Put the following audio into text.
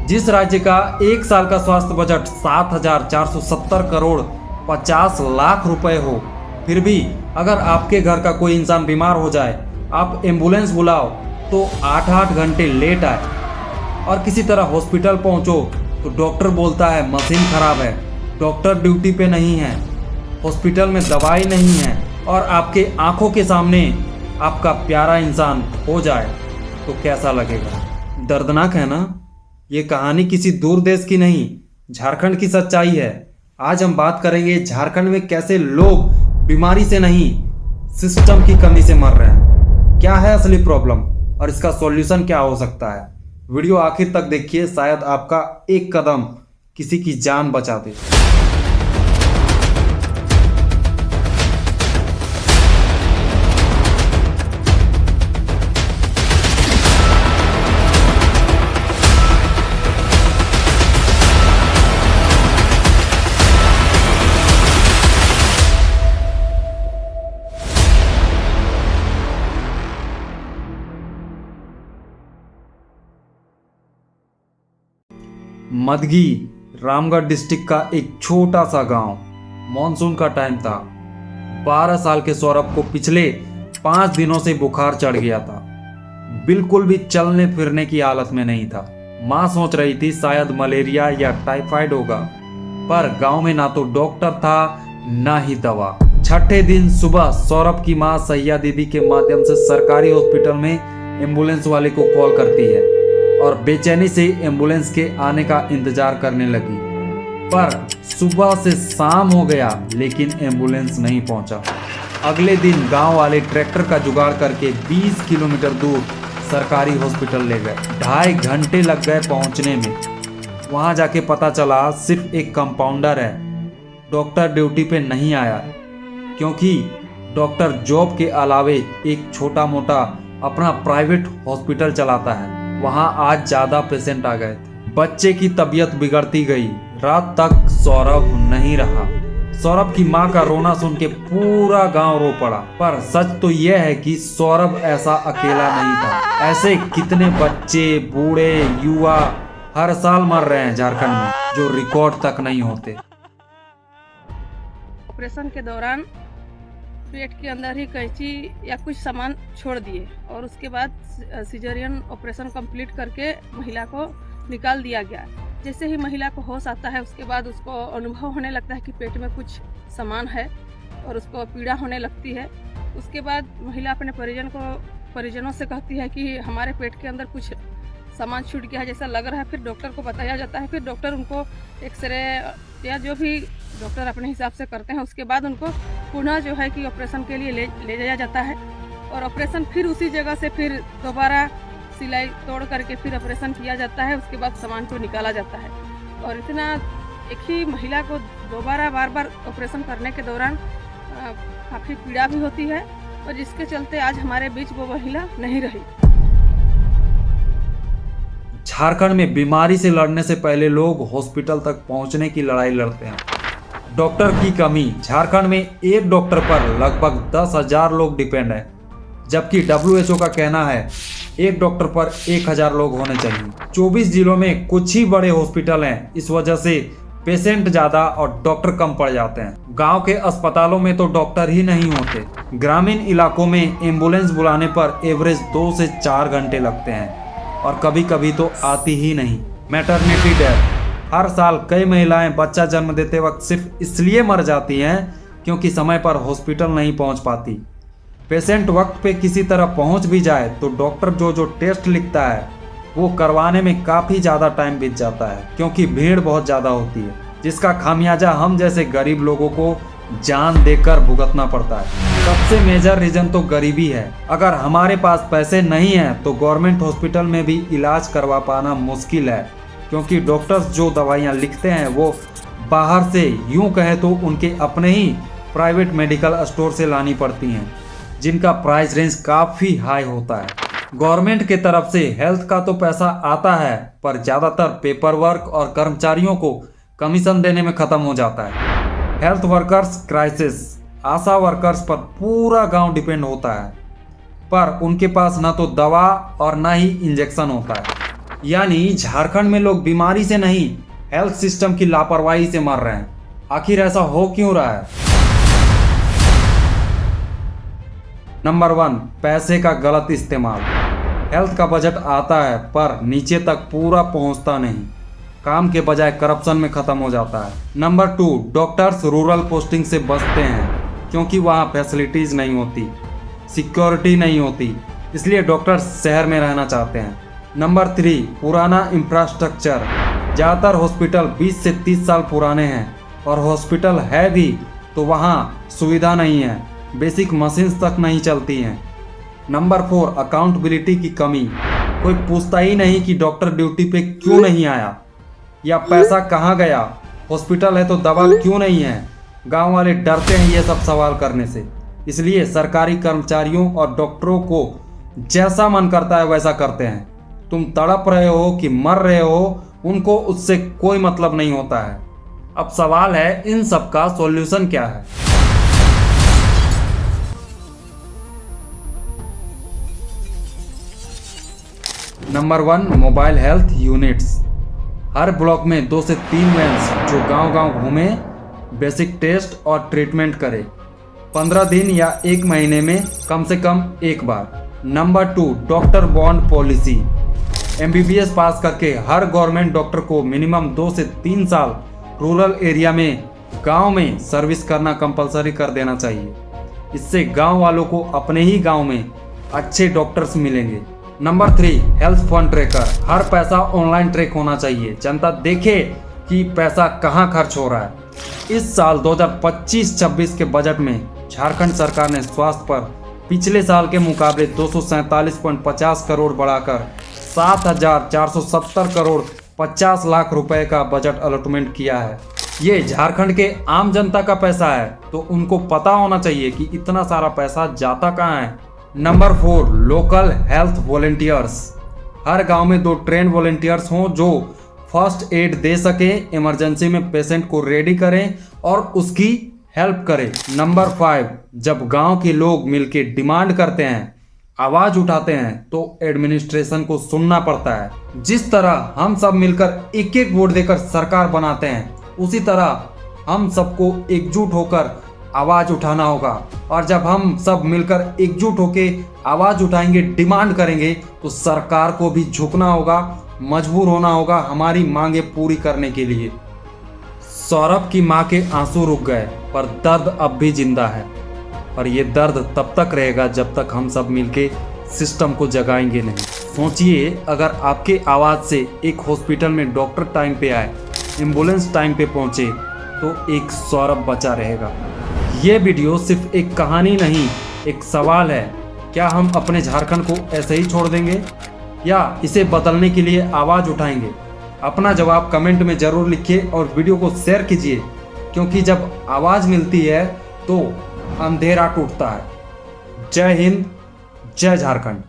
जिस राज्य का एक साल का स्वास्थ्य बजट 7,470 करोड़ 50 लाख रुपए हो, फिर भी अगर आपके घर का कोई इंसान बीमार हो जाए, आप एम्बुलेंस बुलाओ तो 8-8 घंटे लेट आए, और किसी तरह हॉस्पिटल पहुंचो तो डॉक्टर बोलता है मशीन खराब है, डॉक्टर ड्यूटी पे नहीं है, हॉस्पिटल में दवाई नहीं है, और आपके आंखों के सामने आपका प्यारा इंसान हो जाए तो कैसा लगेगा। दर्दनाक है ना। ये कहानी किसी दूर देश की नहीं, झारखंड की सच्चाई है। आज हम बात करेंगे झारखंड में कैसे लोग बीमारी से नहीं, सिस्टम की कमी से मर रहे हैं। क्या है असली प्रॉब्लम और इसका सॉल्यूशन क्या हो सकता है। वीडियो आखिर तक देखिए, शायद आपका एक कदम किसी की जान बचा दे। मदगी रामगढ़ डिस्ट्रिक्ट का एक छोटा सा गांव। मॉनसून का टाइम था। 12 साल के सौरभ को पिछले 5 दिनों से बुखार चढ़ गया था। बिल्कुल भी चलने फिरने की हालत में नहीं था। माँ सोच रही थी शायद मलेरिया या टाइफाइड होगा, पर गांव में ना तो डॉक्टर था ना ही दवा। छठे दिन सुबह सौरभ की माँ सैया दीदी के माध्यम से सरकारी हॉस्पिटल में एम्बुलेंस वाले को कॉल करती है और बेचैनी से एम्बुलेंस के आने का इंतजार करने लगी। पर सुबह से शाम हो गया लेकिन एम्बुलेंस नहीं पहुंचा। अगले दिन गांव वाले ट्रैक्टर का जुगाड़ करके 20 किलोमीटर दूर सरकारी हॉस्पिटल ले गए। 2.5 घंटे लग गए पहुंचने में। वहां जाके पता चला सिर्फ एक कंपाउंडर है, डॉक्टर ड्यूटी पे नहीं आया, क्योंकि डॉक्टर जॉब के अलावे एक छोटा मोटा अपना प्राइवेट हॉस्पिटल चलाता है। वहां आज ज्यादा पेशेंट आ गए थे। बच्चे की तबीयत बिगड़ती गई। रात तक सौरभ नहीं रहा। सौरभ की मां का रोना सुन के पूरा गांव रो पड़ा। पर सच तो यह है कि सौरभ ऐसा अकेला नहीं था। ऐसे कितने बच्चे, बूढ़े, युवा हर साल मर रहे हैं झारखंड में, जो रिकॉर्ड तक नहीं होते। ऑपरेशन के दौरान पेट के अंदर ही कैंची या कुछ सामान छोड़ दिए और उसके बाद सिजेरियन ऑपरेशन कंप्लीट करके महिला को निकाल दिया गया। जैसे ही महिला को होश आता है उसके बाद उसको अनुभव होने लगता है कि पेट में कुछ सामान है और उसको पीड़ा होने लगती है। उसके बाद महिला अपने परिजनों से कहती है कि हमारे पेट के अंदर कुछ सामान छूट गया है जैसा लग रहा है। फिर डॉक्टर को बताया जाता है। फिर डॉक्टर उनको एक्सरे या जो भी डॉक्टर अपने हिसाब से करते हैं, उसके बाद उनको पुनः जो है कि ऑपरेशन के लिए ले जाया जाता है। और ऑपरेशन फिर उसी जगह से फिर दोबारा सिलाई तोड़ करके फिर ऑपरेशन किया जाता है। उसके बाद सामान को निकाला जाता है। और इतना एक ही महिला को दोबारा बार बार ऑपरेशन करने के दौरान काफ़ी पीड़ा भी होती है, और जिसके चलते आज हमारे बीच वो महिला नहीं रही। झारखंड में बीमारी से लड़ने से पहले लोग हॉस्पिटल तक पहुंचने की लड़ाई लड़ते हैं। डॉक्टर की कमी। झारखंड में एक डॉक्टर पर लगभग 10,000 लोग डिपेंड हैं, जबकि WHO का कहना है एक डॉक्टर पर 1,000 लोग होने चाहिए। 24 जिलों में कुछ ही बड़े हॉस्पिटल हैं, इस वजह से पेशेंट ज़्यादा और डॉक्टर कम पड़ जाते हैं। गांव के अस्पतालों में तो डॉक्टर ही नहीं होते। ग्रामीण इलाकों में एम्बुलेंस बुलाने पर एवरेज 2 से 4 घंटे लगते हैं, और कभी कभी तो आती ही नहीं। Maternity death. हर साल कई महिलाएं बच्चा जन्म देते वक्त सिर्फ इसलिए मर जाती हैं क्योंकि समय पर हॉस्पिटल नहीं पहुंच पाती। पेशेंट वक्त पे किसी तरह पहुंच भी जाए तो डॉक्टर जो टेस्ट लिखता है वो करवाने में काफ़ी ज़्यादा टाइम बीत जाता है, क्योंकि भीड़ बहुत ज़्यादा होती है, जिसका खामियाजा हम जैसे गरीब लोगों को जान देकर भुगतना पड़ता है। सबसे मेजर रीजन तो गरीबी है। अगर हमारे पास पैसे नहीं हैं तो गवर्नमेंट हॉस्पिटल में भी इलाज करवा पाना मुश्किल है, क्योंकि डॉक्टर्स जो दवाइयाँ लिखते हैं वो बाहर से, यूं कहे तो उनके अपने ही प्राइवेट मेडिकल स्टोर से लानी पड़ती हैं, जिनका प्राइस रेंज काफ़ी हाई होता है। गवर्नमेंट के तरफ से हेल्थ का तो पैसा आता है, पर ज़्यादातर पेपर वर्क और कर्मचारियों को कमीशन देने में ख़त्म हो जाता है। Health workers crisis. ASHA workers पर पूरा गांव डिपेंड होता है, पर उनके पास ना तो दवा और ना ही इंजेक्शन होता है। यानी झारखंड में लोग बीमारी से नहीं, हेल्थ सिस्टम की लापरवाही से मर रहे हैं। आखिर ऐसा हो क्यों रहा है? नंबर 1, पैसे का गलत इस्तेमाल। हेल्थ का बजट आता है पर नीचे तक पूरा पहुंचता नहीं, काम के बजाय करप्शन में खत्म हो जाता है। नंबर 2, डॉक्टर्स रूरल पोस्टिंग से बचते हैं क्योंकि वहाँ फैसिलिटीज नहीं होती, सिक्योरिटी नहीं होती, इसलिए डॉक्टर्स शहर में रहना चाहते हैं। नंबर 3, पुराना इंफ्रास्ट्रक्चर। ज़्यादातर हॉस्पिटल 20 से 30 साल पुराने हैं और हॉस्पिटल है भी तो वहाँ सुविधा नहीं है, बेसिक मशीन्स तक नहीं चलती हैं। नंबर 4, अकाउंटेबिलिटी की कमी। कोई पूछता ही नहीं कि डॉक्टर ड्यूटी पे क्यों नहीं आया या पैसा कहाँ गया, हॉस्पिटल है तो दवा क्यों नहीं है। गांव वाले डरते हैं ये सब सवाल करने से, इसलिए सरकारी कर्मचारियों और डॉक्टरों को जैसा मन करता है वैसा करते हैं। तुम तड़प रहे हो कि मर रहे हो, उनको उससे कोई मतलब नहीं होता है। अब सवाल है, इन सब का सॉल्यूशन क्या है? Number 1, mobile health units. हर ब्लॉक में 2 से 3 वैन्स जो गांव-गांव घूमे, बेसिक टेस्ट और ट्रीटमेंट करे, 15 दिन या 1 महीने में कम से कम एक बार। Number 2, doctor bond policy. MBBS पास करके हर गवर्नमेंट डॉक्टर को मिनिमम 2 से 3 साल रूरल एरिया में गांव में सर्विस करना कंपलसरी कर देना चाहिए। इससे गांव वालों को अपने ही गांव में अच्छे डॉक्टर्स मिलेंगे। Number 3, health fund tracker. हर पैसा ऑनलाइन ट्रैक होना चाहिए, जनता देखे कि पैसा कहां खर्च हो रहा है। इस साल 2025-26 के बजट में झारखंड सरकार ने स्वास्थ्य पर पिछले साल के मुकाबले 247.50 करोड़ बढ़ाकर 7,470 करोड़ 50 लाख रुपए का बजट अलॉटमेंट किया है। ये झारखंड के आम जनता का पैसा है तो उनको पता होना चाहिए कि इतना सारा पैसा जाता कहाँ है। Number 4, local health volunteers. हर गांव में 2 ट्रेन वॉलेंटियर्स हों जो फर्स्ट एड दे सके, इमरजेंसी में पेशेंट को रेडी करें और उसकी हेल्प करें। नंबर 5, जब गांव के लोग मिलकर डिमांड करते हैं, आवाज उठाते हैं तो एडमिनिस्ट्रेशन को सुनना पड़ता है। जिस तरह हम सब मिलकर एक एक वोट देकर सरकार बनाते हैं, उसी तरह हम सबको एकजुट होकर आवाज उठाना होगा। और जब हम सब मिलकर एकजुट होकर आवाज उठाएंगे, डिमांड करेंगे, तो सरकार को भी झुकना होगा, मजबूर होना होगा हमारी मांगे पूरी करने के लिए। सौरभ की मां के आंसू रुक गए पर दर्द अब भी जिंदा है, और ये दर्द तब तक रहेगा जब तक हम सब मिलके सिस्टम को जगाएंगे नहीं। सोचिए, अगर आपके आवाज़ से एक हॉस्पिटल में डॉक्टर टाइम पे आए, एम्बुलेंस टाइम पे पहुंचे, तो एक सौरभ बचा रहेगा। ये वीडियो सिर्फ एक कहानी नहीं, एक सवाल है। क्या हम अपने झारखंड को ऐसे ही छोड़ देंगे या इसे बदलने के लिए आवाज़ उठाएंगे? अपना जवाब कमेंट में ज़रूर लिखिए और वीडियो को शेयर कीजिए, क्योंकि जब आवाज़ मिलती है तो अंधेरा टूटता है। जय हिंद, जय झारखंड।